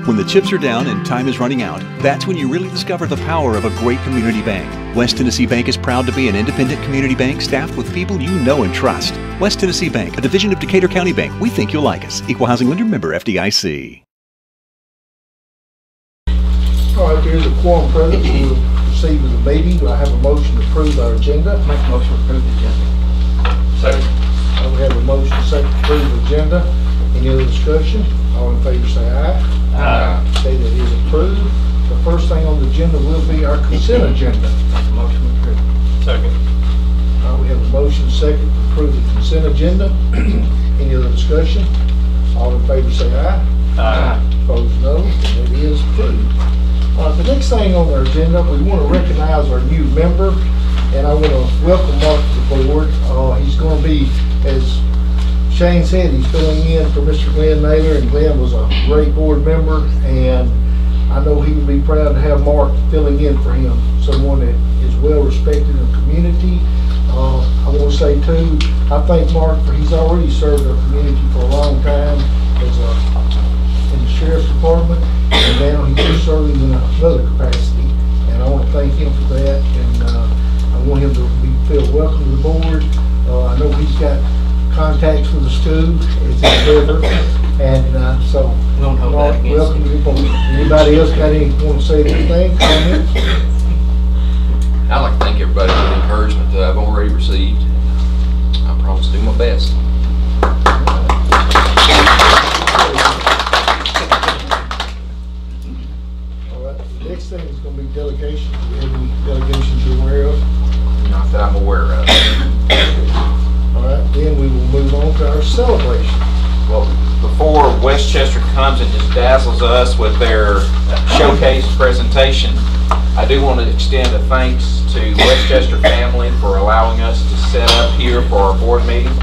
When the chips are down and time is running out, that's when you really discover the power of a great community bank. West Tennessee Bank is proud to be an independent community bank staffed with people you know and trust. West Tennessee Bank, a division of Decatur County Bank. We think you'll like us. Equal housing lender, member FDIC. All right, there's a quorum present. We'll proceed with the meeting. Do I have a motion to approve our agenda? Make a motion to approve the agenda. Second. We have a motion second to approve the agenda. Any other discussion? All in favor say aye. Aye. Okay, that is approved. The first thing on the agenda will be our consent agenda. Make a motion to approve. Second. We have a motion second to approve the consent agenda. Any other discussion? All in favor say aye. Aye. Opposed no, and it is approved. The next thing on our agenda, we want to recognize our new member, and I want to welcome Mark to the board. He's going to be, as Shane said, he's filling in for Mr. Glenn Naylor, and Glenn was a great board member, and I know he would be proud to have Mark filling in for him, someone that is well respected in the community. I want to say too, I thank Mark for he's already served our community for a long time as in the Sheriff's Department, and now he's just serving in another capacity, and I want to thank him for that, and I want him to feel welcome to the board. I know he's got contacts with the school as a member, and so Mark, welcome to the board. Anybody else got want to say anything? Comments? I'd like to thank everybody for the encouragement that I've already received. I promise to do my best. All right. The next thing is going to be delegations. Do we have any delegations you're aware of? Not that I'm aware of. All right. Then we will move on to our celebration. Well, before Westchester comes and just dazzles us with their showcase presentation, I do want to extend a thanks to Westchester family for allowing us to set up here for our board meeting.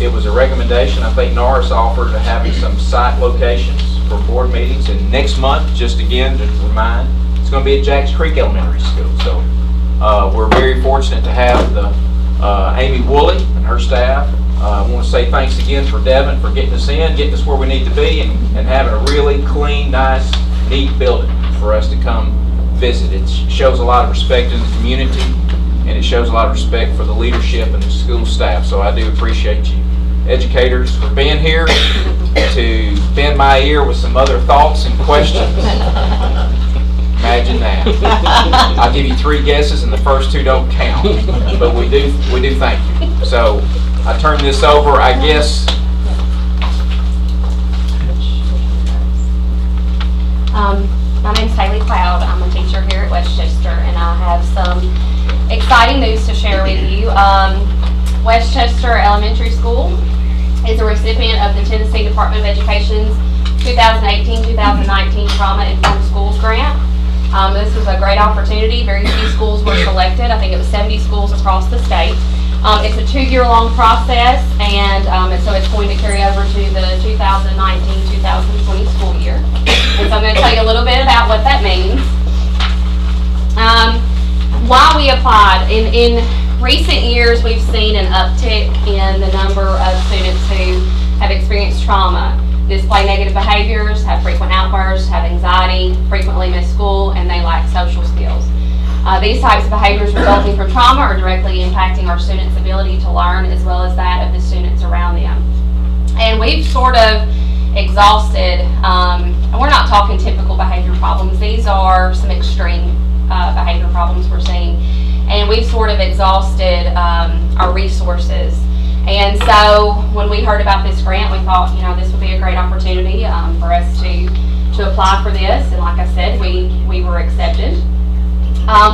It was a recommendation I think Norris offered of having some site locations for board meetings, and next month, just again to remind, it's going to be at Jacks Creek Elementary School. So we're very fortunate to have the Amy Woolley and her staff. I want to say thanks again for Devin for getting us in, getting us where we need to be, and having a really clean, nice, neat building for us to come visit. It shows a lot of respect in the community, and it shows a lot of respect for the leadership and the school staff. So I do appreciate you educators for being here to bend my ear with some other thoughts and questions. Imagine that. I'll give you 3 guesses and the first 2 don't count, but we do thank you. So I turn this over, I guess. My name is Haley Cloud. I'm a teacher here at Westchester, and I have some exciting news to share with you. Westchester Elementary School is a recipient of the Tennessee Department of Education's 2018-2019 Trauma-Informed Schools Grant. This was a great opportunity. Very few schools were selected. I think it was 70 schools across the state. It's a 2-year-long process, and so it's going to carry over to the 2019-2020 school year. And so I'm going to tell you a little bit about what that means. Why we applied. In recent years, we've seen an uptick in the number of students who have experienced trauma, display negative behaviors, have frequent outbursts, have anxiety, frequently miss school, and they lack social skills. These types of behaviors resulting from trauma are directly impacting our students' ability to learn, as well as that of the students around them. And we've sort of exhausted, and we're not talking typical behavior problems, these are some extreme behavior problems we're seeing, and we've sort of exhausted our resources. And so when we heard about this grant, we thought, you know, this would be a great opportunity for us to apply for this, and like I said, we were accepted.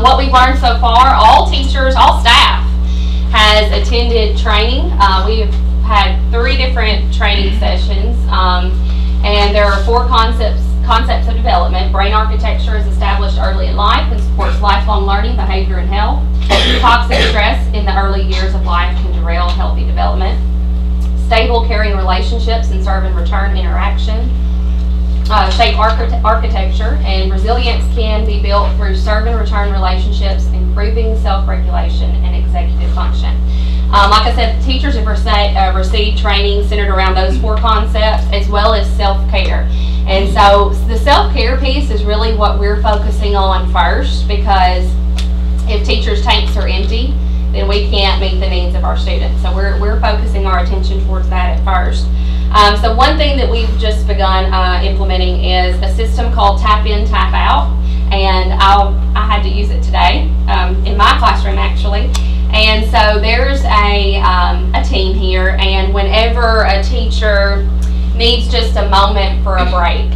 What we've learned so far, all teachers, all staff has attended training. We've had 3 different training sessions, and there are 4 concepts of development. Brain architecture is established early in life and supports lifelong learning, behavior, and health. Toxic stress in the early years of life can derail healthy development. Stable, caring relationships and serve and return interaction. Shape architecture, and resilience can be built through serve and return relationships, improving self-regulation and executive function. Like I said, teachers have received training centered around those 4 concepts, as well as self-care. And so the self-care piece is really what we're focusing on first, because if teachers' tanks are empty, then we can't meet the needs of our students. So we're focusing our attention towards that at first. So one thing that we've just begun implementing is a system called Tap In, Tap Out. And I had to use it today in my classroom, actually. And so there's a team here, and whenever a teacher needs just a moment for a break,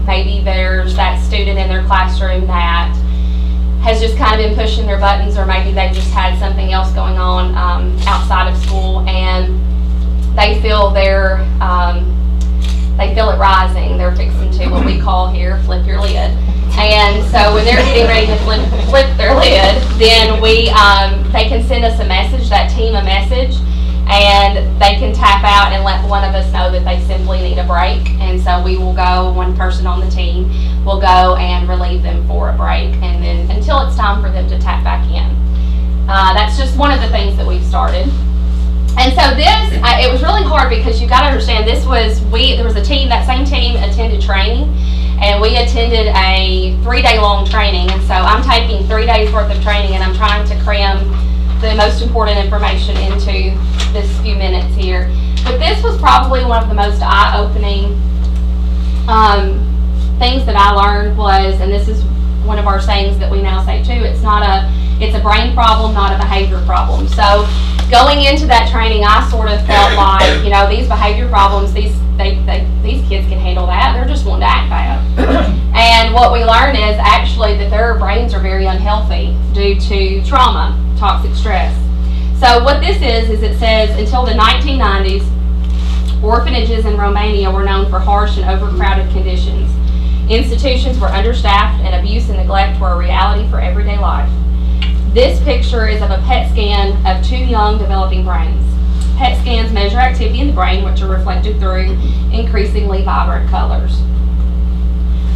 maybe there's that student in their classroom that has just kind of been pushing their buttons, or maybe they've just had something else going on outside of school, and they feel it rising. They're fixing to, what we call here, flip your lid. And so when they're getting ready to flip their lid, then they can send us a message, that team a message, and they can tap out and let one of us know that they simply need a break. And so we will go, one person on the team will go and relieve them for a break, and then until it's time for them to tap back in. That's just one of the things that we've started. And so it was really hard, because you got to understand, there was a team, that same team attended training, and we attended a 3-day long training. And so I'm taking 3 days worth of training, and I'm trying to cram the most important information into this few minutes here. But this was probably one of the most eye-opening things that I learned was, and this is one of our sayings that we now say too, it's a brain problem, not a behavior problem. So going into that training, I sort of felt like, these behavior problems, these kids can handle that. They're just wanting to act bad. And what we learn is actually that their brains are very unhealthy due to trauma, toxic stress. So what this is it says until the 1990s, orphanages in Romania were known for harsh and overcrowded conditions. Institutions were understaffed, and abuse and neglect were a reality for everyday life. This picture is of a PET scan of 2 young developing brains. PET scans measure activity in the brain, which are reflected through increasingly vibrant colors.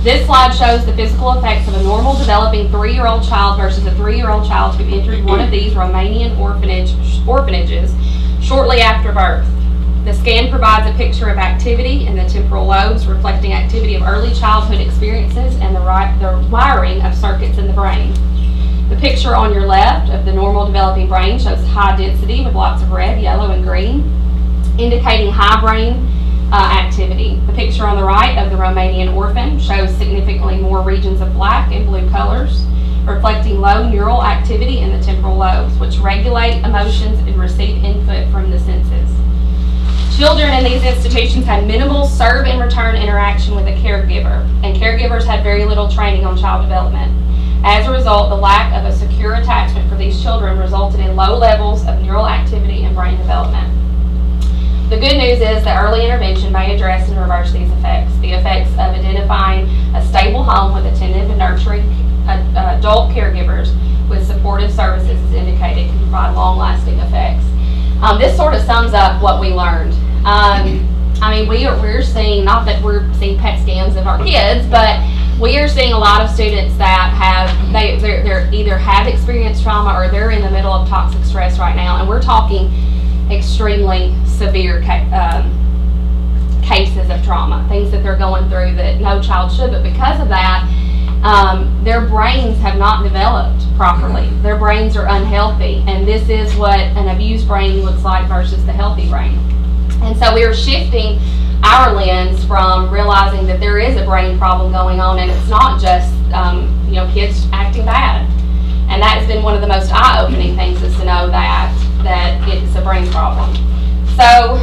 This slide shows the physical effects of a normal developing 3-year-old child versus a 3-year-old child who entered one of these Romanian orphanages shortly after birth. The scan provides a picture of activity in the temporal lobes, reflecting activity of early childhood experiences and the wiring of circuits in the brain. The picture on your left of the normal developing brain shows high density with lots of red, yellow, and green, indicating high brain activity. The picture on the right of the Romanian orphan shows significantly more regions of black and blue colors, reflecting low neural activity in the temporal lobes, which regulate emotions and receive input from the senses. Children in these institutions had minimal serve and return interaction with a caregiver, and caregivers had very little training on child development. As a result, the lack of a secure attachment for these children resulted in low levels of neural activity and brain development. The good news is that early intervention may address and reverse these effects. The effects of identifying a stable home with attentive and nurturing adult caregivers with supportive services is indicated can provide long-lasting effects. This sort of sums up what we learned. We're seeing, not that we're seeing PET scans of our kids, but we are seeing a lot of students that they're either have experienced trauma or they're in the middle of toxic stress right now, and we're talking extremely severe cases of trauma, things that they're going through that no child should, but because of that, their brains have not developed properly. Their brains are unhealthy, and this is what an abused brain looks like versus the healthy brain. And so we are shifting our lens from realizing that there is a brain problem going on, and it's not just kids acting bad. And that has been one of the most eye-opening things, is to know that it's a brain problem. So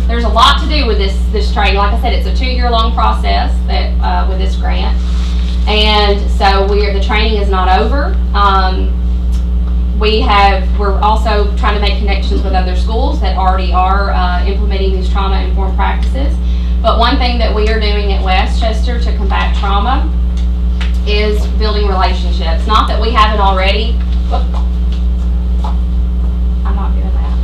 there's a lot to do with this training. Like I said, it's a 2-year-long process with this grant, and so the training is not over. We're also trying to make connections with other schools that already are implementing these trauma-informed practices. But one thing that we are doing at Westchester to combat trauma is building relationships. Not that we haven't already. I'm not doing that.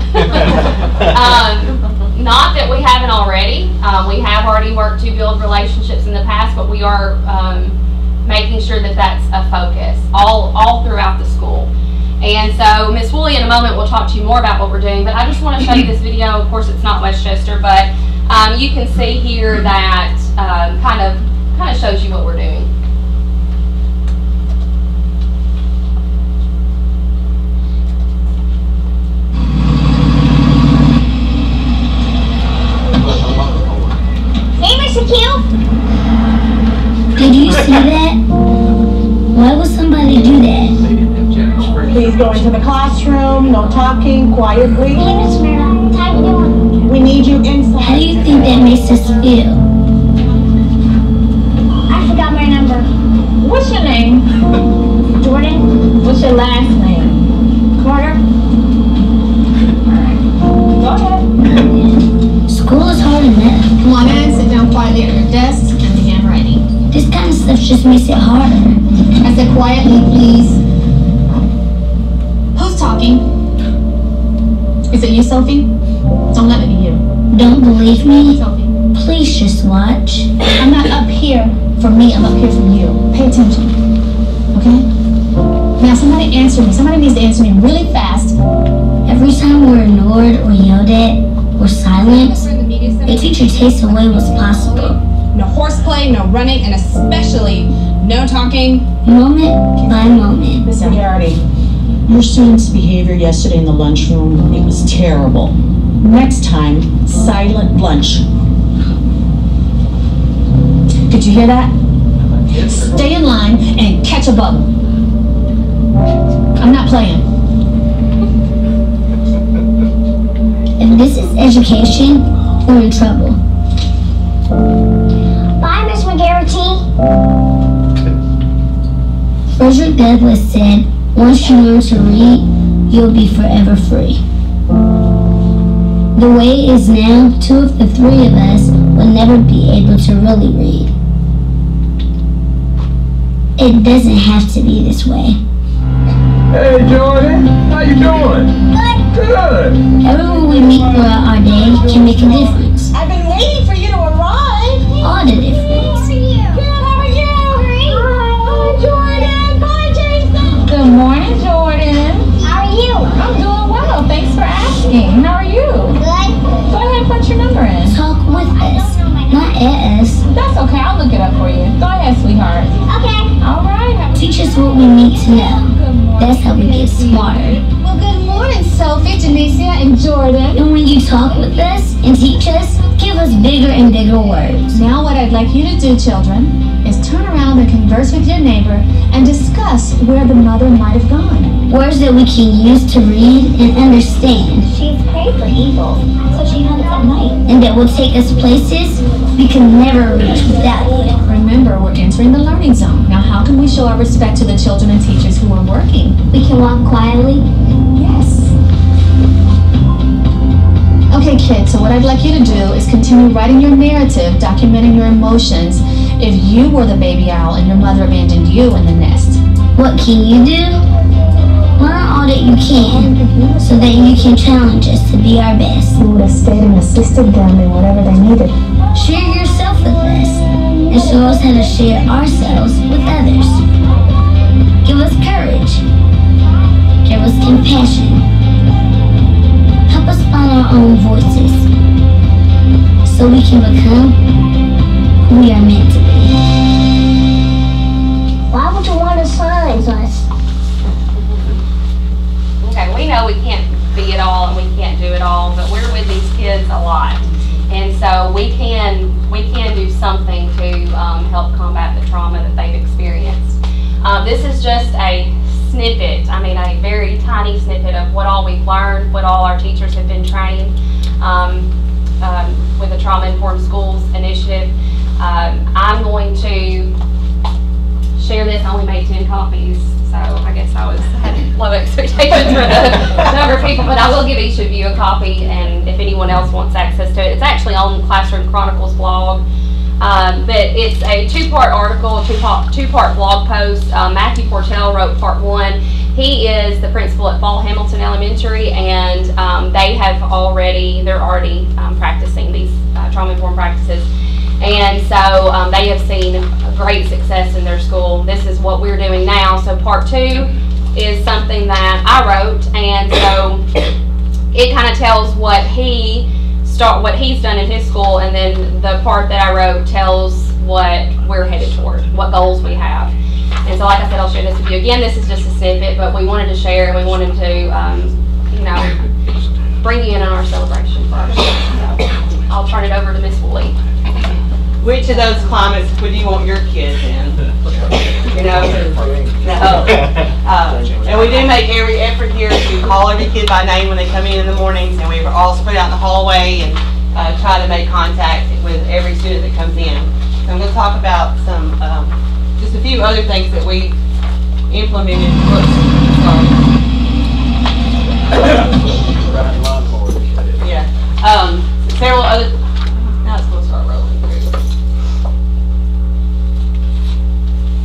Not that we haven't already. We have already worked to build relationships in the past, but we are making sure that that's a focus all throughout the school. And so Ms. Woolley in a moment will talk to you more about what we're doing, but I just want to show you this video. Of course, it's not Westchester, but you can see here that kind of shows you what we're doing. Hey, Mr. Q. Did you see that? Why would somebody do that? Please go into the classroom, no talking, quiet Hey, reading. Miss Myrna. How you doing? We need you inside. How do you think that makes us feel? I forgot my number. What's your name? Jordan? What's your last name? Carter? Go ahead. School is hard enough. Come on in, sit down quietly at your desks and begin writing. This kind of stuff just makes it harder. I said quietly, please. Who's talking? Is it you, Sophie? Don't let it be you. Don't believe me? Sophie. Please just watch. I'm not up here for me, I'm up here for you. Pay attention. Okay? Now somebody answer me. Somebody needs to answer me really fast. Every time we're ignored or yelled at or silenced, the teacher takes away what's possible. No horseplay, no running, and especially no talking. Moment by moment. Mr. Garrity, your student's behavior yesterday in the lunchroom, it was terrible. Next time, silent lunch. Did you hear that? Stay in line and catch a bug. I'm not playing. If this is education, we're in trouble. Bye, Miss McGarrity. Frederick Douglass said, once you learn to read, you'll be forever free. The way it is now, 2 of the 3 of us will never be able to really read. It doesn't have to be this way. Hey, Jordan, how you doing? Good. Everyone we meet throughout our day can make a difference. I've been waiting for you to arrive. All the difference. How are you? Hi, Jordan. Bye, Jason. Good morning, Jordan. How are you? I'm doing well. Thanks for asking. How are you? Good. Go ahead and put your number in. Talk with us, not at us. That's okay. I'll look it up for you. Go ahead, sweetheart. Okay. All right. Teach us what we need to know. That's how we get smarter. Well, good morning, Sophie, Janicia, and Jordan. And when you talk with us and teach us, give us bigger and bigger words. Now what I'd like you to do, children, is turn around and converse with your neighbor and discuss where the mother might have gone. Words that we can use to read and understand. She's prayed for evil, so she hunts at night. And that will take us places we can never reach without you. Remember, we're entering the learning zone. Now, how can we show our respect to the children and teachers who are working? We can walk quietly. Yes. Okay, kids, so what I'd like you to do is continue writing your narrative, documenting your emotions. If you were the baby owl and your mother abandoned you in the nest. What can you do? Learn all that you can so that you can challenge us to be our best. You would have stayed and assisted them in whatever they needed. Share yourself with us and show us how to share ourselves with others. Give us courage. Give us compassion. Help us find our own voices so we can become who we are meant to be. Why would you want to silence us? Okay, we know we can't be it all and we can't do it all, but we're with these kids a lot. And so we can do something to help combat the trauma that they've experienced. This is just a snippet, a very tiny snippet of what all we've learned, what all our teachers have been trained with the Trauma Informed Schools initiative. I'm going to share this. I only made 10 copies, so I guess I had low expectations for the number of people, but I will give each of you a copy, and if anyone else wants access to it, it's actually on Classroom Chronicles blog. But it's a 2-part article, a two-part blog post. Matthew Portell wrote part 1. He is the principal at Fall Hamilton Elementary, and they're already practicing these trauma-informed practices. And so they have seen great success in their school. This is what we're doing now. So part 2 is something that I wrote, and so it kind of tells what he's done in his school, and then the part that I wrote tells what we're headed toward, what goals we have. And so, like I said, I'll share this with you. Again, this is just a snippet, but we wanted to share, and we wanted to, bring you in on our celebration first. So I'll turn it over to Miss Woolley. Which of those climates would you want your kids in? No. And we do make every effort here to call every kid by name when they come in the mornings, and we all spread out in the hallway and try to make contact with every student that comes in. So I'm going to talk about some, just a few other things that we implemented. Yeah. Several other. Now it's going to start rolling through.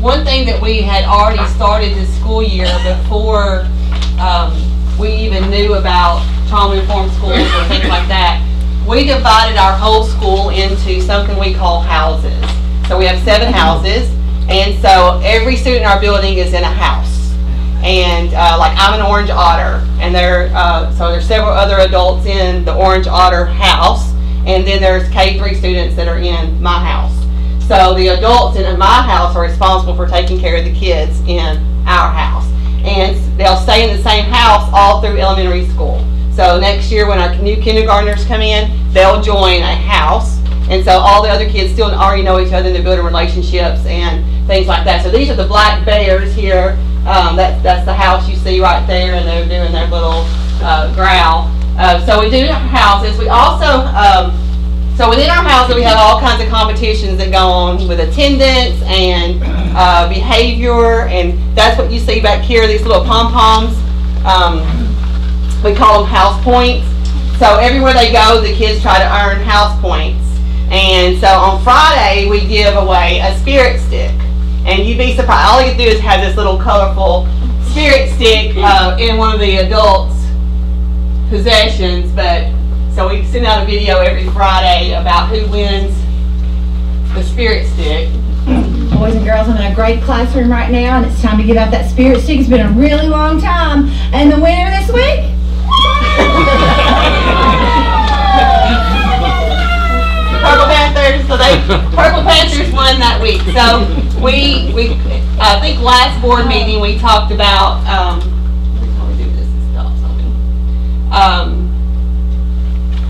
One thing that we had already started this school year before we even knew about trauma-informed schools or things like that, we divided our whole school into something we call houses. So we have 7 houses, and so every student in our building is in a house. And like I'm an Orange Otter, and so there's several other adults in the Orange Otter house, and then there's K-3 students that are in my house. So the adults in my house are responsible for taking care of the kids in our house, and they'll stay in the same house all through elementary school. So next year when our new kindergartners come in, they'll join a house, and so all the other kids still already know each other, and they're building relationships and things like that. So these are the black bears here. That's the house you see right there, and they're doing their little growl. So we do have houses. We also, so within our houses we have all kinds of competitions that go on with attendance and behavior, and that's what you see back here, these little pom-poms. We call them house points. So everywhere they go, the kids try to earn house points. And so on Friday, we give away a spirit stick. And you'd be surprised, all you do is have this little colorful spirit stick in one of the adults' possessions. But so we send out a video every Friday about who wins the spirit stick. Boys and girls, I'm in a great classroom right now, and it's time to give out that spirit stick. It's been a really long time. And the winner this week? Purple Panthers. So Purple Panthers won that week. So we I think last board meeting we talked about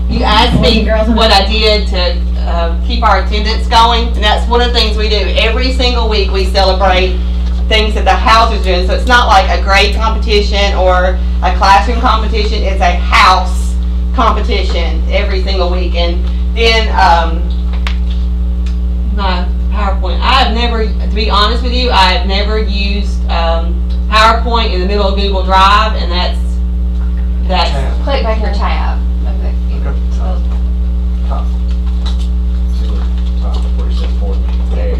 you asked me what I did to keep our attendance going, and that's one of the things we do. Every single week we celebrate things that the house is doing. So it's not like a grade competition or a classroom competition. It's a house competition every single week. And then my PowerPoint. I have never, to be honest with you, I have never used PowerPoint in the middle of Google Drive, and that's click back your tab.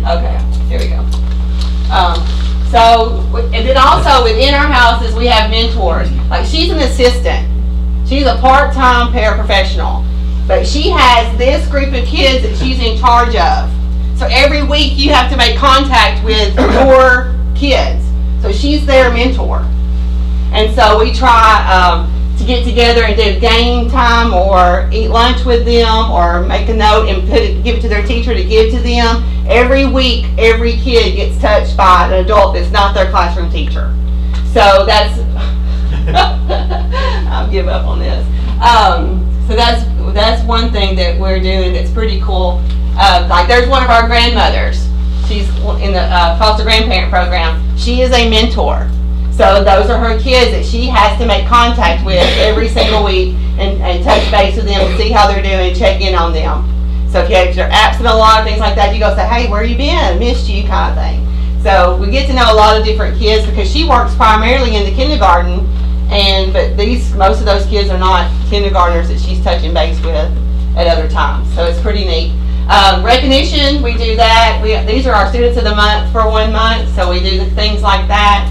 Okay, here we go. And then also within our houses we have mentors. Like she's an assistant. She's a part-time paraprofessional. But she has this group of kids that she's in charge of. So every week you have to make contact with your kids. So she's their mentor. And so we try to get together and do game time or eat lunch with them or make a note and give it to their teacher to give to them. Every week, every kid gets touched by an adult that's not their classroom teacher. So that's, I'll give up on this. So that's one thing that we're doing that's pretty cool. Like there's one of our grandmothers. She's in the foster grandparent program. She is a mentor. So those are her kids that she has to make contact with every single week and touch base with them and see how they're doing and check in on them. So if you're absent a lot of things like that, you go say, hey, where you been? Missed you, kind of thing. So we get to know a lot of different kids because she works primarily in the kindergarten, but most of those kids are not kindergartners that she's touching base with at other times. So it's pretty neat. Recognition, we do that. These are our students of the month for 1 month, so we do things like that.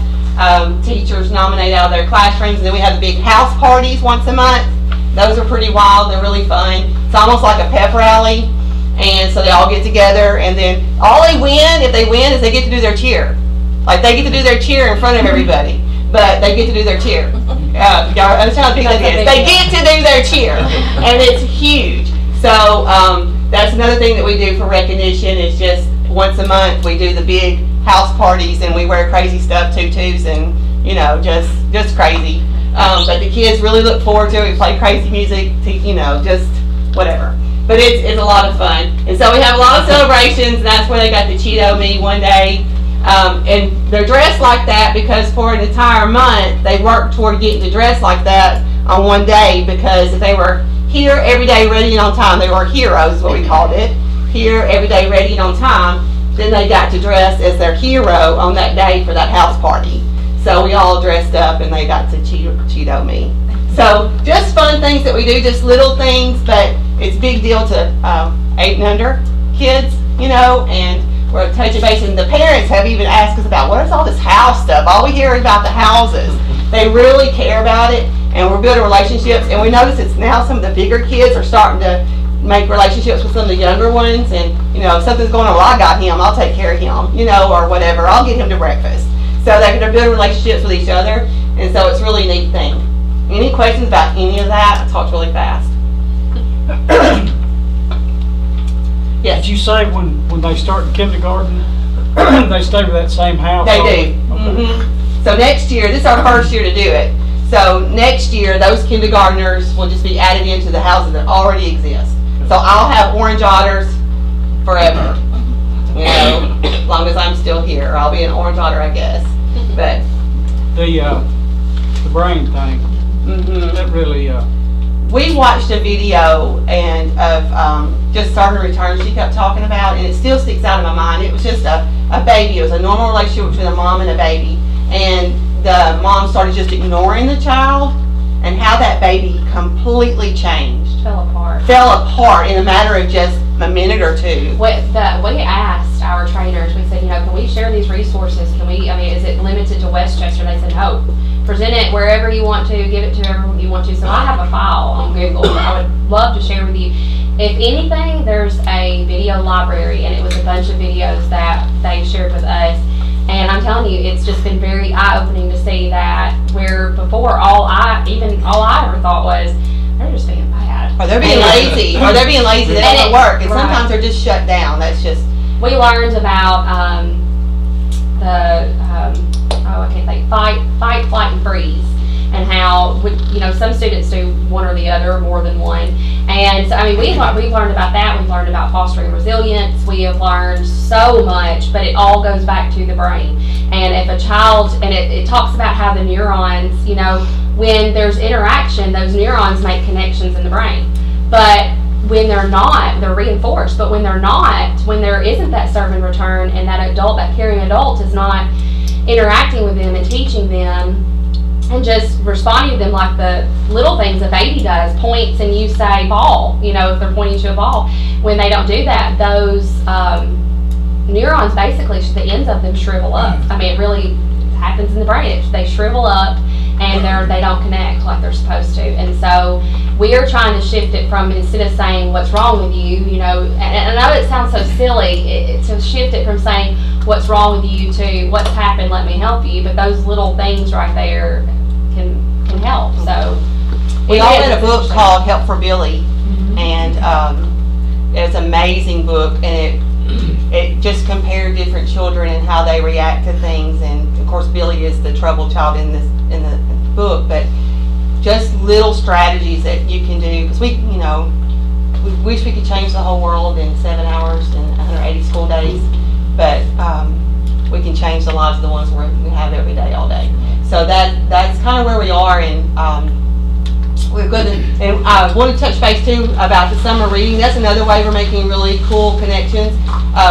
Teachers nominate out of their classrooms, and then we have the big house parties once a month. Those are pretty wild. They're really fun. It's almost like a pep rally, and so they all get together, and then all they win, if they win, is they get to do their cheer. Like they get to do their cheer in front of everybody. but they get to do their cheer. I'm trying to think of this. They get to do their cheer, and it's huge. So that's another thing that we do for recognition is just once a month we do the big house parties and we wear crazy stuff, tutus, and you know, just crazy. But the kids really look forward to it. We play crazy music, to, you know, just whatever. But it's a lot of fun. And so we have a lot of celebrations, and that's where they got the Cheeto Me one day. And they're dressed like that because for an entire month they worked toward getting the dress like that on one day, because if they were here every day ready and on time, they were heroes is what we called it. Here every day ready and on time, then they got to dress as their hero on that day for that house party. So we all dressed up and they got to Cheeto Me. So just fun things that we do, just little things, but it's a big deal to 8 and under kids, you know, and we're touching base. And the parents have even asked us about what is all this house stuff. All we hear is about the houses. They really care about it, and we're building relationships. And we notice it's now some of the bigger kids are starting to make relationships with some of the younger ones. And, you know, if something's going on, well, I got him, I'll take care of him, you know, or whatever. I'll get him to breakfast. So they're building relationships with each other, and so it's a really neat thing. Any questions about any of that? I talked really fast. Yes. Did you say when they start in kindergarten, they stay with that same house? They do. Okay. So next year, this is our first year to do it. So next year, those kindergartners will just be added into the houses that already exist. So I'll have Orange Otters forever. You know, as long as I'm still here, I'll be an Orange Otter, I guess. But the brain thing, that really. We watched a video and of just Sergeant Return she kept talking about, and it still sticks out in my mind. It was just a baby. It was a normal relationship between a mom and a baby, and the mom started just ignoring the child, and how that baby completely changed. Fell apart. Fell apart in a matter of just a minute or two. We asked our trainers, we said, you know, can we share these resources? Can we, I mean, is it limited to Westchester? They said, no. Present it wherever you want to, give it to everyone you want to. So I have a file on Google that I would love to share with you. If anything, there's a video library, and it was a bunch of videos that they shared with us. And I'm telling you, it's just been very eye-opening to see that where before all I ever thought was, they're just being bad. Or they're being lazy. Or they're being lazy. They don't want to work. And sometimes they're just shut down. That's just. We learned about I can't think, fight, flight, and freeze, and how, you know, some students do one or the other, more than one. And so, I mean, we've learned about that. We've learned about fostering resilience. We have learned so much, but it all goes back to the brain. And if a child, and it talks about how the neurons, you know, when there's interaction, those neurons make connections in the brain. But when they're not, they're reinforced. But when they're not, when there isn't that serve and return, and that adult, that caring adult is not interacting with them and teaching them and just responding to them like the little things a baby does, points and you say ball, you know, if they're pointing to a ball. When they don't do that, those neurons basically, the ends of them shrivel up. I mean, it really happens in the brain. They shrivel up and they don't connect like they're supposed to. And so we are trying to shift it from, instead of saying what's wrong with you, you know, and I know it sounds so silly, to shift it from saying what's wrong with you to what's happened, let me help you. But those little things right there can help. So we all read a book called Help for Billy, and it's an amazing book, and it just compared different children and how they react to things. And of course Billy is the troubled child in the book, but just little strategies that you can do, because we wish we could change the whole world in 7 hours and 180 school days, but we can change the lives of the ones we have every day, all day. So that's kind of where we are, and we're good. And I want to touch base too about the summer reading. That's another way we're making really cool connections.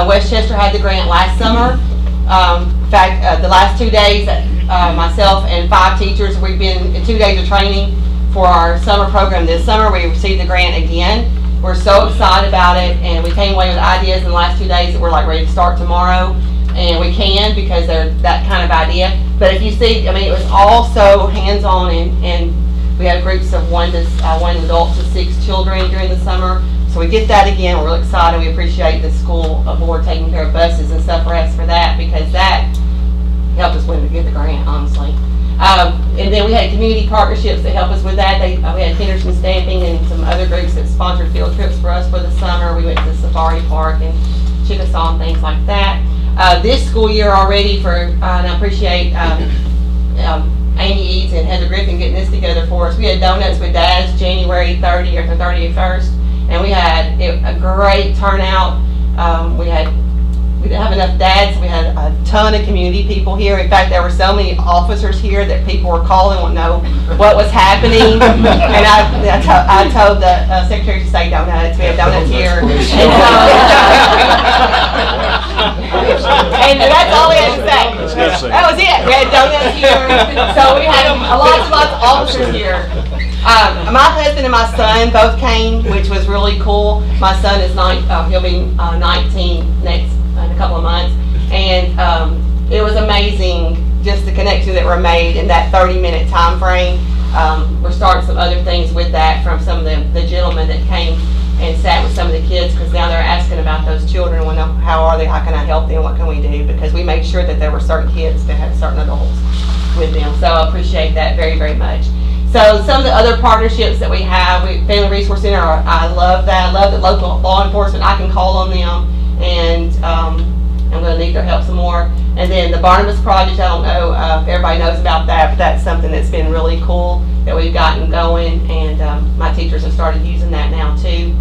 Westchester had the grant last summer. In fact, the last 2 days, myself and 5 teachers, we've been in 2 days of training for our summer program this summer. We received the grant again. We're so excited about it, and we came away with ideas in the last 2 days that we're like ready to start tomorrow. And we can, because they're that kind of idea. But if you see, I mean, it was all so hands-on, and we had groups of one adult to 6 children during the summer. So we get that again. We're really excited. We appreciate the school board taking care of buses and stuff for us for that, because that helped us win to get the grant, honestly. And then we had community partnerships that help us with that. We had Henderson Stamping and some other groups that sponsored field trips for us for the summer. We went to the Safari Park and Chickasaw and things like that. This school year already and I appreciate Amy Eads and Heather Griffin getting this together for us. We had Donuts with Dads January 30th or 31st, and we had a great turnout. We didn't have enough dads. We had a ton of community people here. In fact, there were so many officers here that people were calling, wanting to know what was happening. And I told the secretary to say donuts. We had donuts here. And that's all we had to say. That was it. We had donuts here. So we had lots of officers here. My husband and my son both came, which was really cool. My son is he'll be 19 in a couple of months, and it was amazing just the connections that were made in that 30-minute time frame. We're starting some other things with that from some of the gentlemen that came and sat with some of the kids, because now they're asking about those children. Want to know how are they, how can I help them, what can we do, because we made sure that there were certain kids that had certain adults with them. So I appreciate that very, very much. So some of the other partnerships that we have, Family Resource Center, I love that. I love that local law enforcement, I can call on them, and I'm going to need their help some more. And then the Barnabas Project, I don't know if everybody knows about that, but that's something that's been really cool that we've gotten going, and my teachers have started using that now too.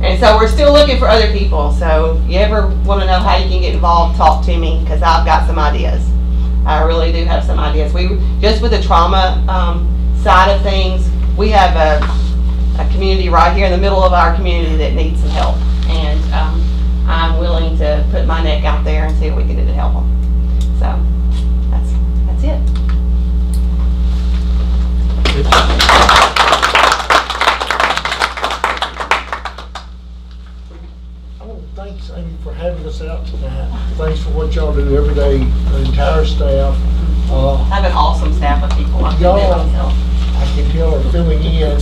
And so we're still looking for other people. So if you ever want to know how you can get involved, talk to me, because I've got some ideas. I really do have some ideas. Just with the trauma side of things, we have a community right here in the middle of our community that needs some help, and I'm willing to put my neck out there and see what we can do to help them. So that's it. I want to thank Amy for having us out tonight. Thanks for what y'all do every day, the entire staff. I have an awesome staff of people. Y'all, I can tell, are filling in,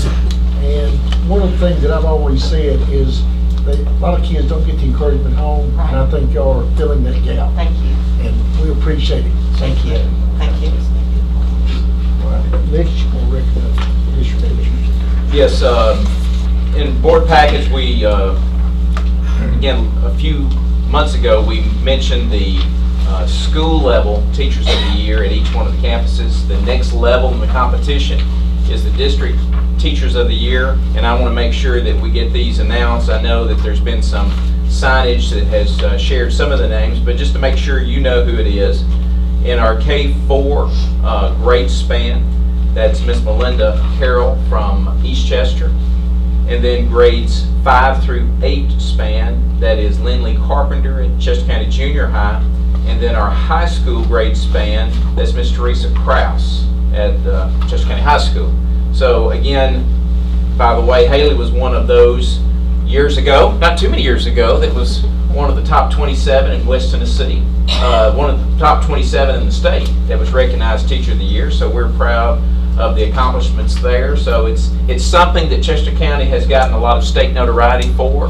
and one of the things that I've always said is that a lot of kids don't get the encouragement home, and I think y'all are filling that gap. Thank you. And we appreciate it. Thank you. Thank you. All right, next you will recognize District Commissioners. Yes, in board package, we, again, a few months ago, we mentioned the school level Teachers of the Year at each one of the campuses. The next level in the competition is the District Teachers of the Year, and I want to make sure that we get these announced. I know that there's been some signage that has shared some of the names, but just to make sure you know who it is. In our K-4 grade span, that's Miss Melinda Carroll from Eastchester. And then grades 5 through 8 span, that is Lindley Carpenter at Chester County Junior High. And then our high school grade span, that's Miss Teresa Krause at Chester County High School. So again, by the way, Haley was one of those years ago, not too many years ago, that was one of the top 27 in West Tennessee, one of the top 27 in the state that was recognized Teacher of the Year. So we're proud of the accomplishments there. So it's something that Chester County has gotten a lot of state notoriety for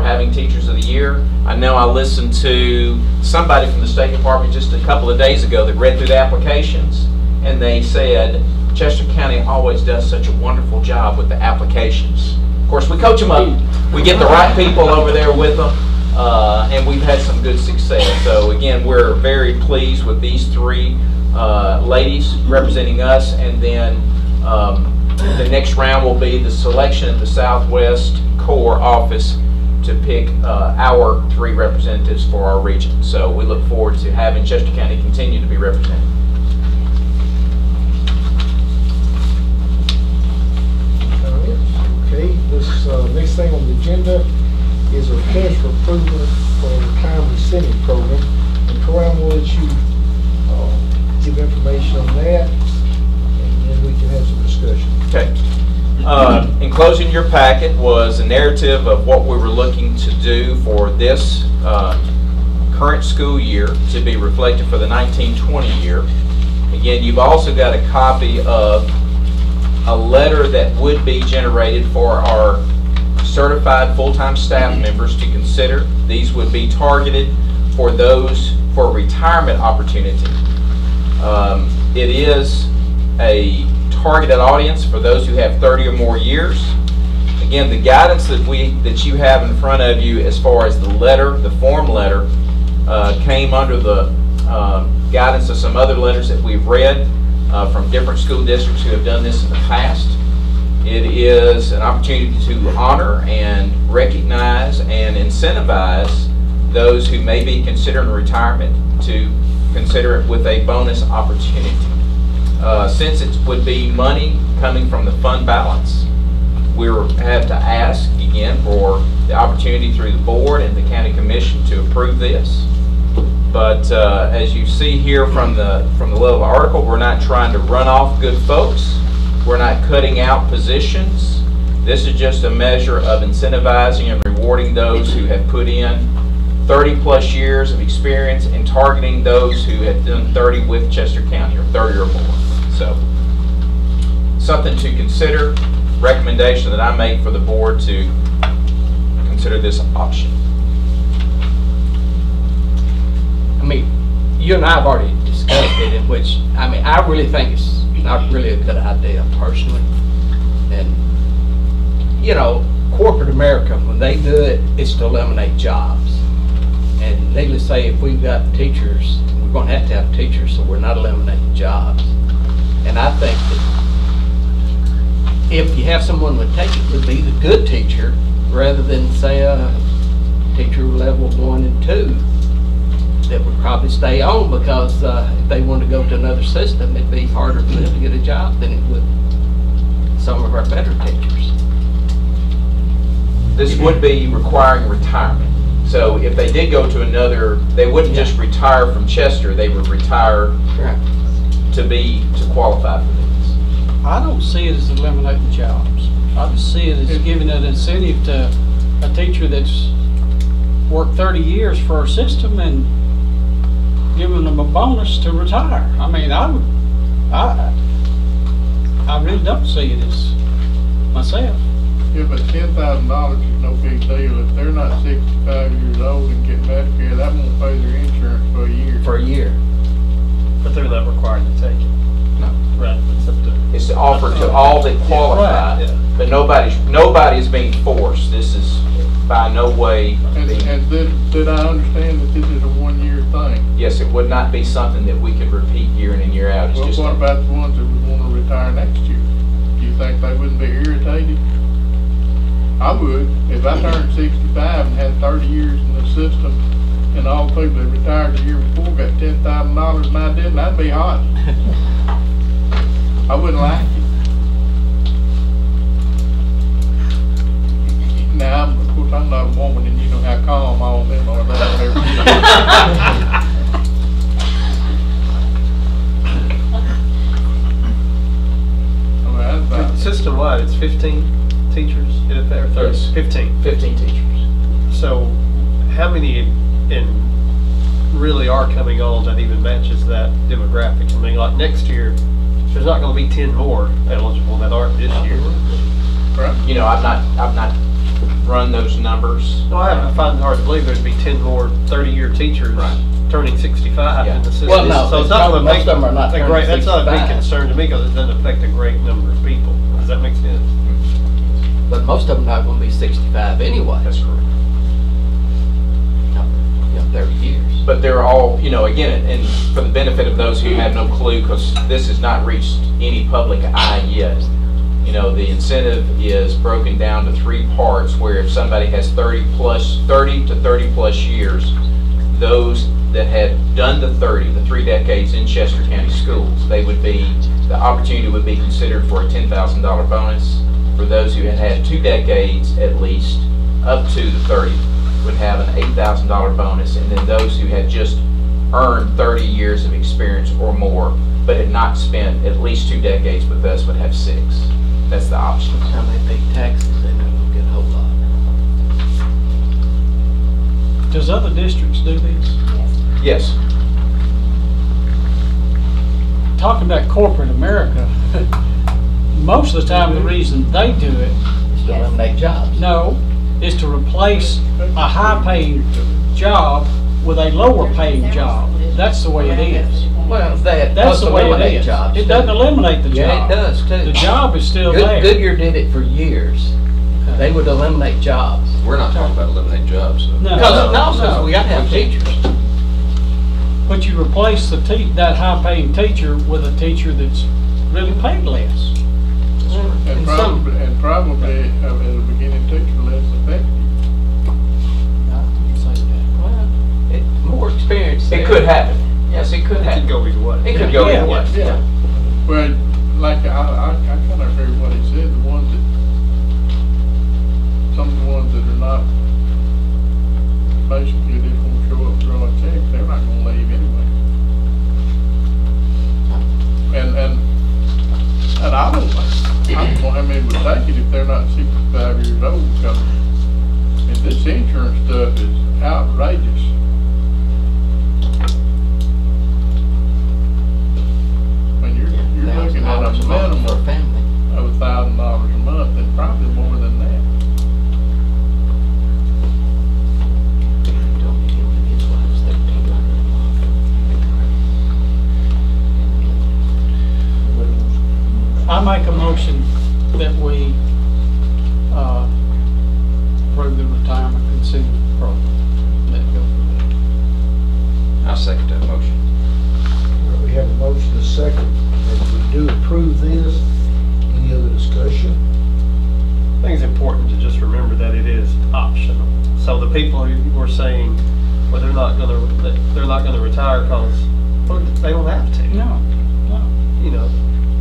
having Teachers of the Year. I know I listened to somebody from the State Department just a couple of days ago that read through the applications, and they said Chester County always does such a wonderful job with the applications. Of course, we coach them up. We get the right people over there with them, and we've had some good success. So again, we're very pleased with these three ladies representing us, and then the next round will be the selection at the Southwest Corps office to pick our three representatives for our region. So we look forward to having Chester County continue to be represented. Okay, this next thing on the agenda is a request for approval for the retirement incentive program. And Troy, I'm going to let you give information on that, and then we can have some discussion. Okay. Enclosed in your packet was a narrative of what we were looking to do for this current school year to be reflected for the 1920 year. Again, you've also got a copy of a letter that would be generated for our certified full-time staff members to consider. These would be targeted for those for retirement opportunity. It is a targeted audience for those who have 30 or more years. Again, the guidance that you have in front of you as far as the letter, the form letter, came under the guidance of some other letters that we've read from different school districts who have done this in the past. It is an opportunity to honor and recognize and incentivize those who may be considering retirement to consider it with a bonus opportunity. Since it would be money coming from the fund balance, we have to ask again for the opportunity through the board and the county commission to approve this. But as you see here from the little article, we're not trying to run off good folks. We're not cutting out positions. This is just a measure of incentivizing and rewarding those who have put in 30 plus years of experience and targeting those who have done 30 with Chester County or 30 or more. So something to consider. Recommendation that I make for the board to consider this option. I mean, you and I have already discussed it, in which, I mean, I really think it's not really a good idea personally. And, you know, corporate America, when they do it, it's to eliminate jobs. And needless to say, if we've got teachers, we're going to have teachers, so we're not eliminating jobs. And I think that if you have someone would take it, would be the good teacher rather than say a teacher level 1 and 2 that would probably stay on, because if they want to go to another system, it'd be harder for them to get a job than it would some of our better teachers. This would be requiring retirement. So if they did go to another, they wouldn't just retire from Chester, they would retire to qualify for this. I don't see it as eliminating jobs. I just see it as giving an incentive to a teacher that's worked 30 years for our system and giving them a bonus to retire. I mean, I really don't see it as myself. Yeah, but $10,000 is no big deal. If they're not 65 years old and get Medicare, that won't pay their insurance for a year. For a year. But they're not required to take it. No. Right. It's offered to all that qualify, right, yeah. But nobody is being forced. This is by no way. And did I understand that this is a one-year thing? Yes, it would not be something that we could repeat year in and year out. It's well, just what about the ones that would want to retire next year? Do you think they wouldn't be irritated? I would. If I turned 65 and had 30 years in the system, and all the people that retired the year before got $10,000 and I didn't, I'd be hot. I wouldn't like it. Now, of course, I'm not a woman, and you know how calm all of them are. They don't ever System-wide, it's 15 teachers in it there? 30? Yes. 15. 15 teachers. So how many really are coming on that even matches that demographic? I mean, like next year, there's not going to be 10 more eligible that aren't this year. Right. You know, I've not run those numbers. No, I find it hard to believe there'd be 10 more 30-year teachers turning 65 in the system. Well, no, so it's not most of them are not turning 65. That's not a big concern to me because it doesn't affect a great number of people. Does that make sense? But most of them are not going to be 65 anyway. That's correct. 30 years. But they're all, you know, again, and for the benefit of those who have no clue, because this has not reached any public eye yet, you know, the incentive is broken down to 3 parts, where if somebody has 30 to 30 plus years, those that had done the 3 decades in Chester County schools, the opportunity would be considered for a $10,000 bonus. For those who had had 2 decades at least, up to the 30, would have an $8,000 bonus, and then those who had just earned 30 years of experience or more, but had not spent at least 2 decades with us, would have 6. That's the option. How they pay taxes, they're not going to get a whole lot. Does other districts do this? Yes. Talking about corporate America, most of the time the reason they do it is to eliminate jobs. No, is to replace a high-paying job with a lower paying job. That's the way it is. Well, that's the way it is. jobs. It doesn't eliminate the job. Yeah, it does too. The job is still there. Goodyear did it for years. They would eliminate jobs. We're not talking about eliminating jobs. So. No, Because we got to have teachers. But you replace that high-paying teacher with a teacher that's really paid less. And probably at the beginning, teacher less effective. More experience. It could happen. Yes, it could happen. It could go either way. It could go either way. Yeah. Well, like I kind of agree with what he said. Some of the ones that are not, basically they just won't show up to draw a check, they're not going to leave anyway. And I don't know how many would take it if they're not 65 years old, because this insurance stuff is outrageous. When you're looking at a minimum of $1,000 a month, and probably more than that. I make a motion that we approve the retirement incentive program. Let it go for I second that motion. We have a motion and a second, that we do approve this. Any other discussion? I think it's important to just remember that it is optional. So the people who were saying, well, they're not going to retire because they don't have to. No. You know,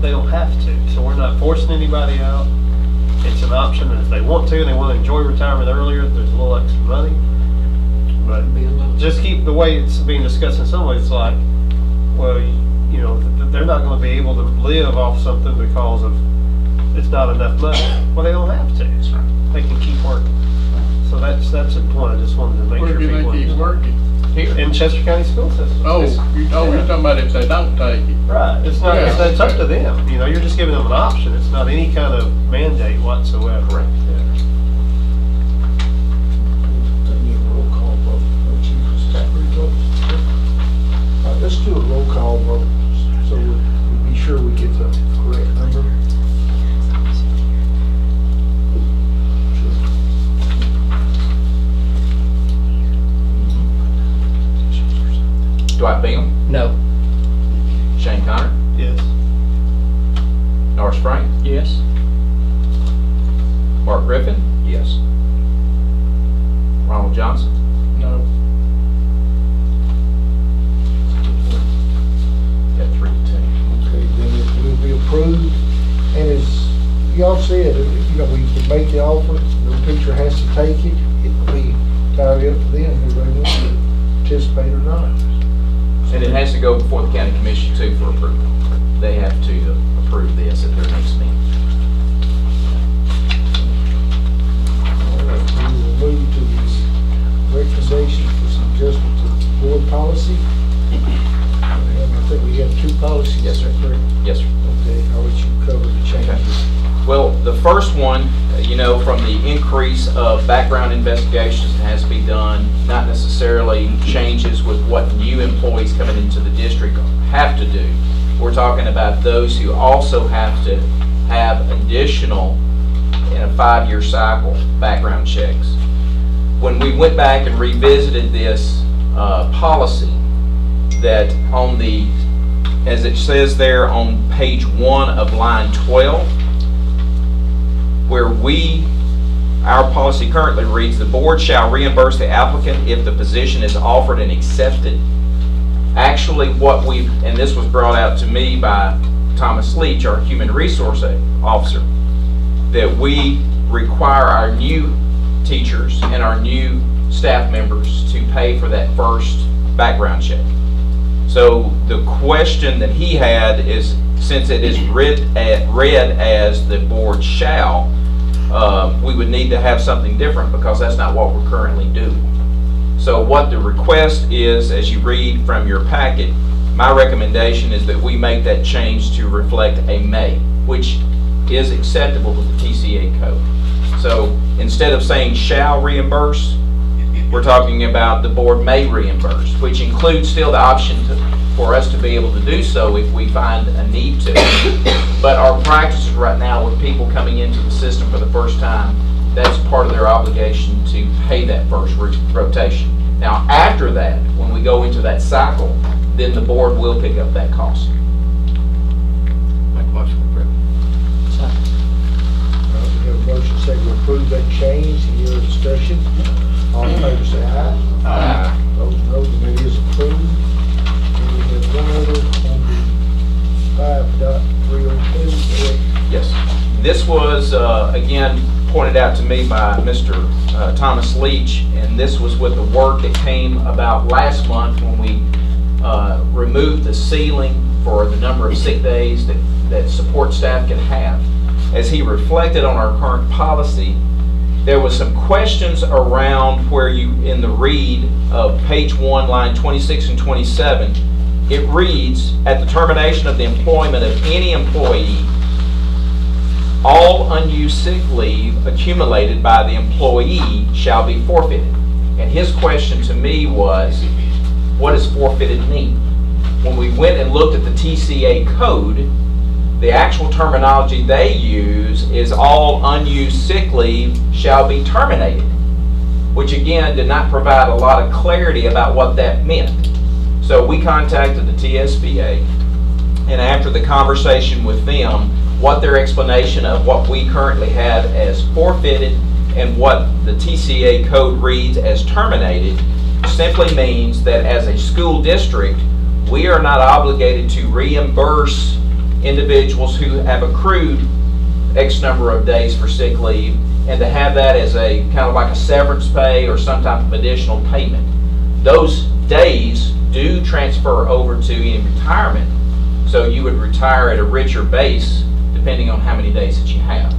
they don't have to. So we're not forcing anybody out. It's an option, and if they want to and they want to enjoy retirement earlier, there's a little extra money. But just keep the way it's being discussed in some ways, it's like, well, you know, they're not going to be able to live off something because of it's not enough money. Well, they don't have to. They can keep working. So that's the point. I just wanted to make sure people keep working? Here in Chester County school system. You're talking about if they don't take it. Right. It's not. Yeah. It's up to them. You know, you're just giving them an option. It's not any kind of mandate whatsoever. Correct. Yeah. Roll call vote. Let's do a roll call vote, so we'll be sure we get the correct number. Dwight Bingham? No. Shane Connor? Yes. Norris Frank? Yes. Mark Griffin? Yes. Ronald Johnson? No. Got 3 to 2. Okay, then it will be approved. And as y'all said, you know, we can make the offer, the teacher has to take it. It will be entirely up to them whether they want to participate or not. And it has to go before the county commission too for approval. They have to approve this at their next meeting. All right, we will move to the recommendation for some adjustment to board policy. And I think we have 2 policies. Yes, sir. Correct? Yes, sir. Okay, I'll let you cover the changes. Well, the first one, you know, from the increase of background investigations that has to be done, not necessarily changes with what new employees coming into the district have to do. We're talking about those who also have to have additional, in a 5-year cycle, background checks. When we went back and revisited this policy, that on the, as it says there on page 1 of line 12, where our policy currently reads, the board shall reimburse the applicant if the position is offered and accepted. Actually, what and this was brought out to me by Thomas Leach, our human resource officer, that we require our new teachers and our new staff members to pay for that first background check. So the question that he had is, since it is read as the board shall, we would need to have something different because that's not what we're currently doing. So what the request is, as you read from your packet, my recommendation is that we make that change to reflect a may, which is acceptable to the TCA code. So instead of saying shall reimburse, we're talking about the board may reimburse, which includes still the option for us to be able to do so if we find a need to. But our practices right now with people coming into the system for the first time, that's part of their obligation to pay that first rotation. Now, after that, when we go into that cycle, then the board will pick up that cost. Make a motion to approve. We have a motion second to approve that change. Any other discussion? All in favor say aye. Aye. Those no, then it is approved. And we have one other on the 5.302. Yes. This was, again, pointed out to me by Mr. Thomas Leach, and this was with the work that came about last month when we removed the ceiling for the number of sick days that support staff can have. As he reflected on our current policy, there was some questions around where you, in the read of page 1, line 26 and 27, it reads, at the termination of the employment of any employee, all unused sick leave accumulated by the employee shall be forfeited. And his question to me was, what does forfeited mean? When we went and looked at the TCA code, the actual terminology they use is all unused sick leave shall be terminated, which again did not provide a lot of clarity about what that meant. So we contacted the TSBA, and after the conversation with them, what their explanation of what we currently have as forfeited and what the TCA code reads as terminated simply means that as a school district, we are not obligated to reimburse individuals who have accrued X number of days for sick leave and to have that as a kind of like a severance pay or some type of additional payment. Those days do transfer over to any retirement, so you would retire at a richer base depending on how many days that you have.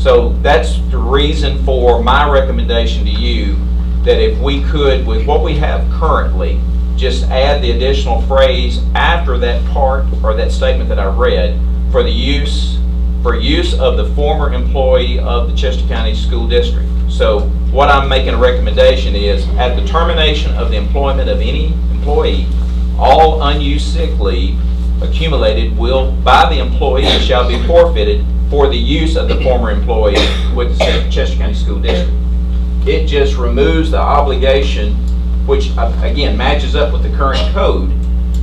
So that's the reason for my recommendation to you that if we could, with what we have currently, just add the additional phrase after that part or that statement that I read for use of the former employee of the Chester County School District. So what I'm making a recommendation is at the termination of the employment of any employee, all unused sick leave accumulated will by the employee shall be forfeited for the use of the former employee with the Chester County School District. It just removes the obligation, which again matches up with the current code,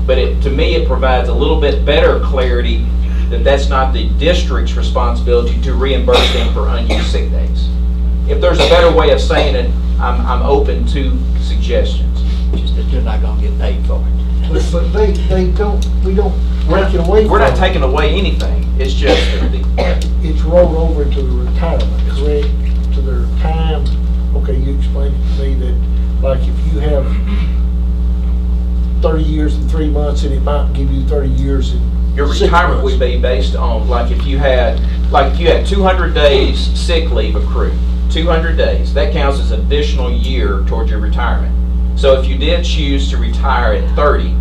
but to me it provides a little bit better clarity that that's not the district's responsibility to reimburse them for unused sick days. If there's a better way of saying it, I'm open to suggestions. Just that you're not going to get paid for it. But they don't, we don't take it away. We're not taking away anything. It's just it's rolled over into the retirement, correct? To their time. Okay, you explained it to me that, like, if you have 30 years and 3 months, and it might give you 30 years in your retirement would be based on, like, if you had 200 days sick leave accrued, 200 days, that counts as an additional year towards your retirement. So if you did choose to retire at 30,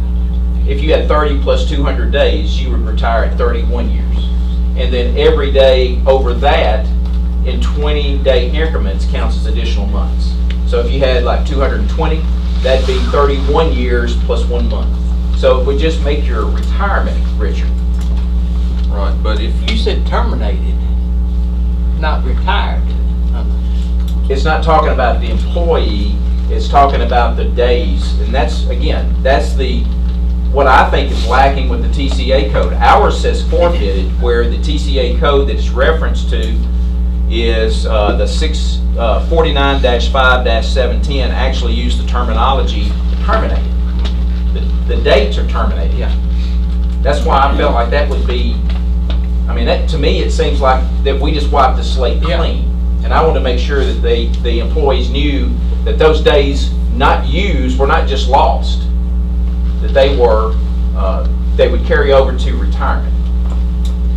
if you had 30 plus 200 days, you would retire at 31 years. And then every day over that in 20-day increments counts as additional months. So if you had like 220, that'd be 31 years plus 1 month. So it would just make your retirement richer. Right, but if you said terminated, not retired. It's not talking about the employee, it's talking about the days. And that's, again, that's what I think is lacking with the TCA code. Ours says forfeited, where the TCA code that it's referenced to is the 49-5-710 actually used the terminology terminated. The dates are terminated. Yeah. That's why I felt like that would be, I mean, that, to me, it seems like that we just wiped the slate clean. And I want to make sure that the employees knew that those days not used were not just lost, that they would carry over to retirement.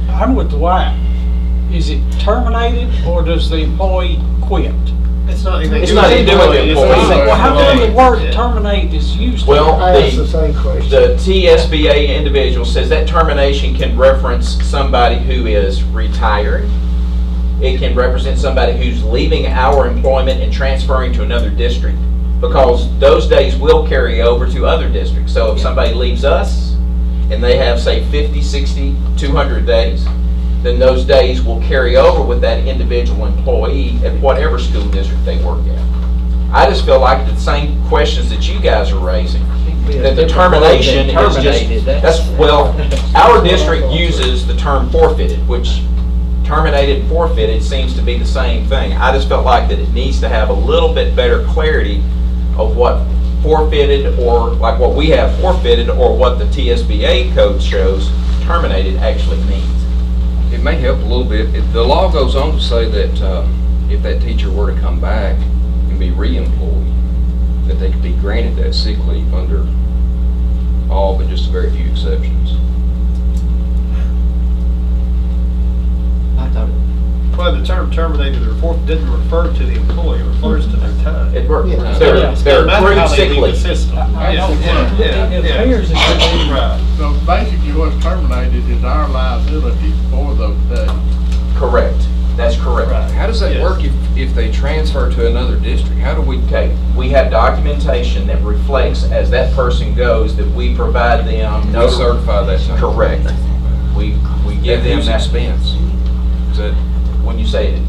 I'm with Dwight. Is it terminated or does the employee quit? It's not even It's not even doing the employee. Well, how come the word terminate is used? Well, that's the same question. The TSBA individual says that termination can reference somebody who is retiring. It can represent somebody who's leaving our employment and transferring to another district. because those days will carry over to other districts. So if somebody leaves us and they have, say, 50, 60, 200 days, then those days will carry over with that individual employee at whatever school district they work at. I just feel like the same questions that you guys are raising, that the termination is just, well, our district uses the term forfeited, which terminated and forfeited seems to be the same thing. I just felt like that it needs to have a little bit better clarity of what forfeited, or like what we have forfeited, or what the TSBA code shows terminated actually means. It may help a little bit. The law goes on to say that if that teacher were to come back and be re-employed, that they could be granted that sick leave under all but just a very few exceptions. I thought Well, the term terminated or forfeited didn't refer to the employee, it refers to their time. It works. Yeah. They're accrued sick leave. Right. So basically what's terminated is our liability for those days. Correct. That's correct. Right. How does that work if they transfer to another district? How do we Okay, we have documentation that reflects as that person goes that we provide them no certify that? Correct. We give them whose that expense? Is that when you say it,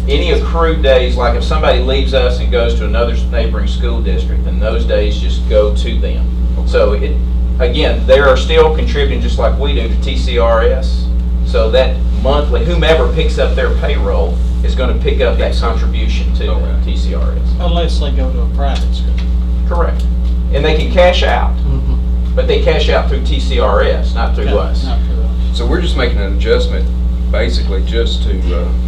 any accrued days, like if somebody leaves us and goes to another neighboring school district, then those days just go to them. So it, again, they are still contributing just like we do to TCRS. So that monthly, whomever picks up their payroll is going to pick up that contribution to TCRS. Unless they go to a private school. Correct. And they can cash out, but they cash out through TCRS, not through us. Not through us. So we're just making an adjustment, basically just to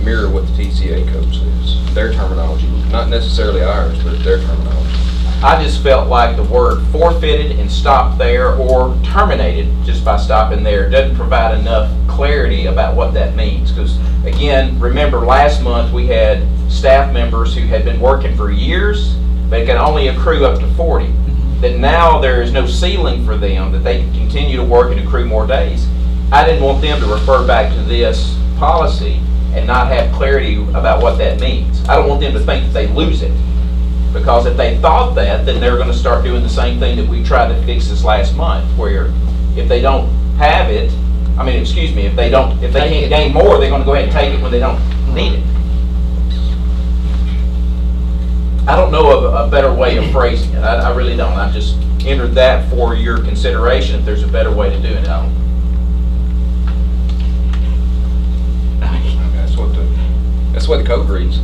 mirror what the TCA code says, their terminology, not necessarily ours, but their terminology. I just felt like the word forfeited and stopped there, or terminated just by stopping there, doesn't provide enough clarity about what that means. Because again, remember last month we had staff members who had been working for years, but it can only accrue up to 40. That now there is no ceiling for them, that they can continue to work and accrue more days. I didn't want them to refer back to this policy and not have clarity about what that means. I don't want them to think that they lose it. Because if they thought that, then they're going to start doing the same thing that we tried to fix this last month, where if they don't have it, if they can't gain more, they're going to go ahead and take it when they don't need it. I don't know of a better way of phrasing it. I really don't. I just entered that for your consideration. If there's a better way to do it, That's what the code reads.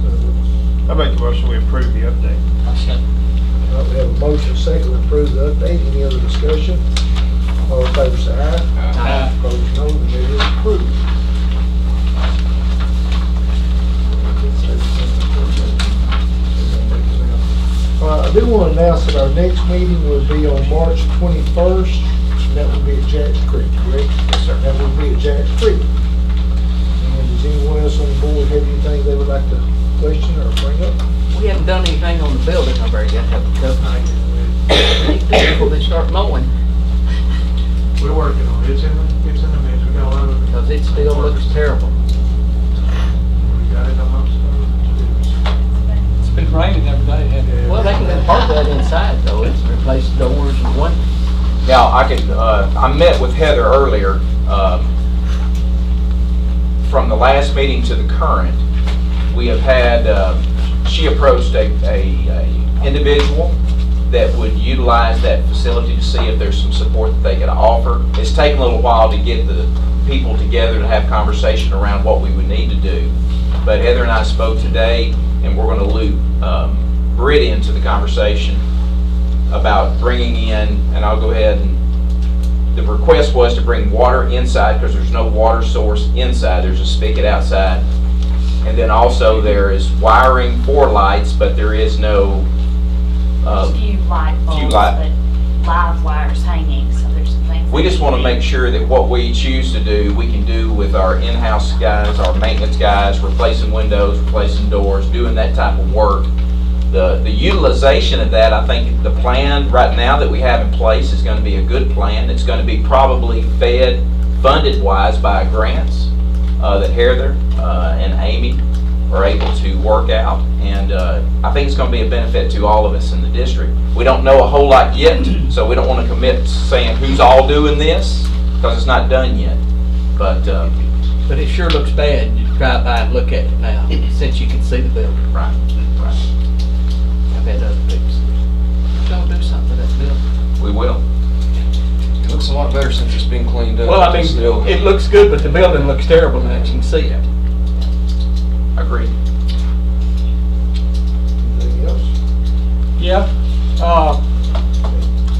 I make a motion we approve the update. We have a motion second to approve the update. Any other discussion? All in favor say aye. Aye. Opposed no, the meeting is approved. I do want to announce that our next meeting will be on March 21st, and that will be at Jacks Creek, correct? Yes, sir. That will be at Jacks Creek. And does anyone else on the board have anything they would like to question or bring up? We haven't done anything on the building over yet, have we, Coach? Before they start mowing, We're working on it. It's in the mix. We got a lot of it. because it still looks terrible. We got it amongst It's been raining every day, hasn't it? Well, they can park that inside though, it's replaced doors and windows. Now, I met with Heather earlier. From the last meeting to the current, we have had, she approached a individual that would utilize that facility to see if there's some support that they could offer. It's taken a little while to get the people together to have conversation around what we would need to do. But Heather and I spoke today, and we're going to loop Britt into the conversation about bringing in, and I'll go ahead and, the request was to bring water inside because there's no water source inside, there's a spigot outside. And then also there is wiring for lights, but there is no few light bulbs, but live wires hanging, so there's some things. We just want to make sure that what we choose to do, we can do with our in-house guys, our maintenance guys, replacing windows, replacing doors, doing that type of work. The utilization of that, I think the plan right now that we have in place is going to be a good plan. It's going to be probably funded-wise by grants that Heather and Amy are able to work out, and I think it's going to be a benefit to all of us in the district. We don't know a whole lot yet, so we don't want to commit saying who's all doing this, because it's not done yet. But it sure looks bad. You drive by and look at it now, since you can see the building. Right, right. I've had other people say, don't do something to that building. We will. It looks a lot better since it's been cleaned up. Well, I mean, still, it looks good, but the building looks terrible now, as you can see it. Agreed. Anything else? Yeah,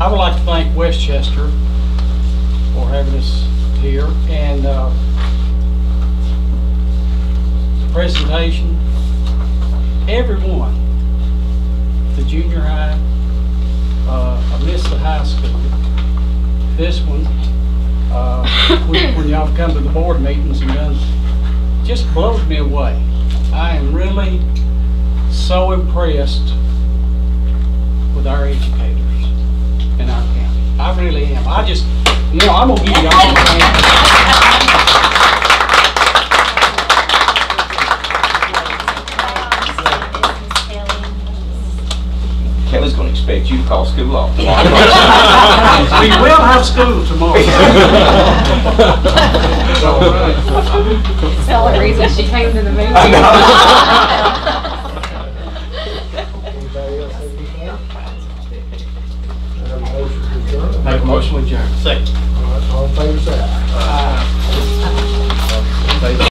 I would like to thank Westchester for having us here, and presentation, everyone, the junior high, I missed the high school. This one, when y'all come to the board meetings and done, just blows me away. I am really so impressed with our educators in our county. I really am. I just, you know, I'm gonna give you all the hands. Kelly's going to expect you to call school off We will have school tomorrow. That's the only reason she came to the meeting. Anybody else have anything? I have a motion to adjourn. Make a motion with adjourn. Second. All right, all in favor, say aye. Aye.